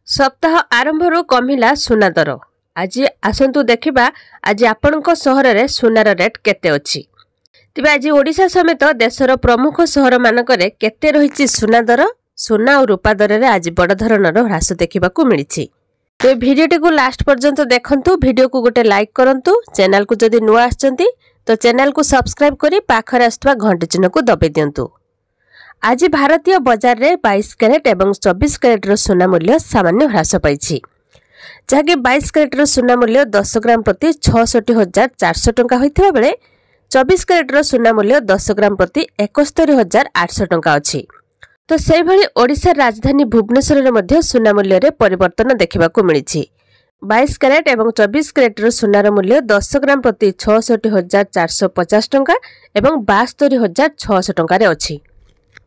सप्ताह आरंभରୁ कमिला सुना दर। आज आसंतु देखिबा आज आपणक सहर रे सुनार रेट केते अछि। तिबे आज ओडिशा समेत देशर प्रमुख सहर मानकरे केते रहिछि सुना दर। सुना और रूपा दर रे आज बड़ धरणर ह्रास देखिबाकू मिलिछि। तो भिडियोटी को लास्ट पर्यंत देखंतु। भिडियो को गोटे लाइक करंतु। चैनल को जदि नुआ आछंती तो चैनल को सब्सक्राइब करी पाखरे आस्तवा घंटी चिन्ह को दबे दियंतु। आज भारतीय बजार रे 22 कैरेट एवं 24 कैरेट रो सोना मूल्य सामान्य ह्रास पाइछि। जहाँकि 22 कैरेट रो सोना मूल्य 10 ग्राम प्रति 66,400 टंका होइथिबा बेले 24 कैरेट रो सोना मूल्य 10 ग्राम प्रति 71,800 टंका अछि। तो सेहि भली ओडिशा राजधानी भुवनेश्वर रे मध्य सोना मूल्य रे परिवर्तन देखिबाकू मिलिछि। 22 कैरेट एवं 24 कैरेट रो सोनार मूल्य 10 ग्राम प्रति 66,450 टंका एवं 72,600 टंका रे अछि।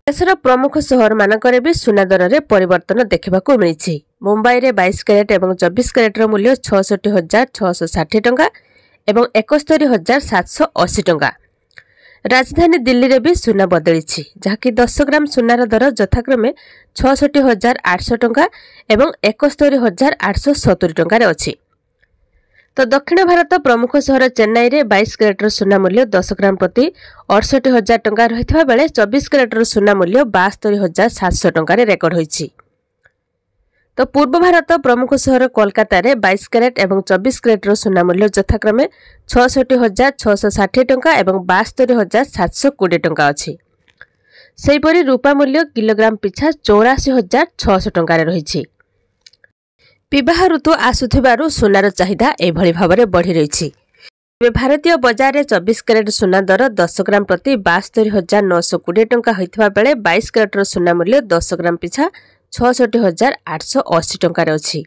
देशर प्रमुख सहर मानकरे भी सुना दर रे परिवर्तन देखिबाकू मिलिछि। मुंबई रे 22 कैरेट एवं 24 कैरेट रो मूल्य 66,660 टंका एवं 71,780 टंका। राजधानी दिल्ली रे भी सुना बदलिछि, जहाँकि 10 ग्राम सुनार दर यथाक्रमे 66,800 टंका एवं 71,870 टंका रे अछि। तो दक्षिण भारत प्रमुख सहर चेन्नई रे 22 कैरेट रो सोना मूल्य 10 ग्राम प्रति 68,000 टंका रहितबा बेले 24 कैरेट रो सोना मूल्य 72,700 टंका रे रेकर्ड होइछि। तो पूर्व भारत प्रमुख सहर कोलकाता रे 22 कैरेट एवं 24 कैरेट रो सोना मूल्य यथाक्रमे 66,660 टंका एवं 72,720 टंका अछि। सेहिपरि रूपा मूल्य किलोग्राम पिछा 84,600 टंका रे रहिछि। विवाह ऋतु आसुथिबारु सोनार चाहिदा एभली भाबरे बढ़ी रहिछि। भारतीय बजार रे 24 कैरेट सोना दर 10 ग्राम प्रति 72,920 टंका होइथिबा बेले 22 कैरेट रो सोना मूल्य 10 ग्राम पिछा 66,880 टंका रे अछि।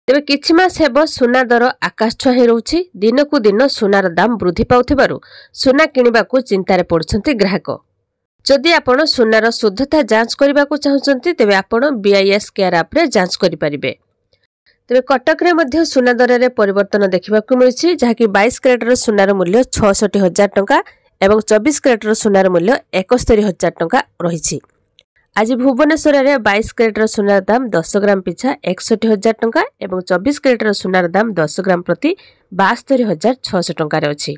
तेबे किछि मास हेबो सोना दर आकाश छुआ हे रहउछि। दिनकु दिन सोनार दाम वृद्धि पाउथिबारु सोना किनिबाकू चिंतारे पडुछंती ग्राहक। जदि आपण सोनार शुद्धता जांच करिबाकू चाहुचंती तेबे आपण BIS केयर ऐप रे जांच करि परिबे। तेबे कटक रे मध्य सोना दर रे परिवर्तन देखिबाकू मिलिछि, जहाँकि 22 कैरेट रो सोनार मूल्य 66,000 टंका एवं 24 कैरेट रो सोनार मूल्य 71,000 टंका रहिछि। आज भुवनेश्वर रे 22 कैरेट रो सोनार दाम 10 ग्राम पिछा 61,000 टंका एवं 24 कैरेट रो सोनार दाम 10 ग्राम प्रति 72,600 टंका रे अछि।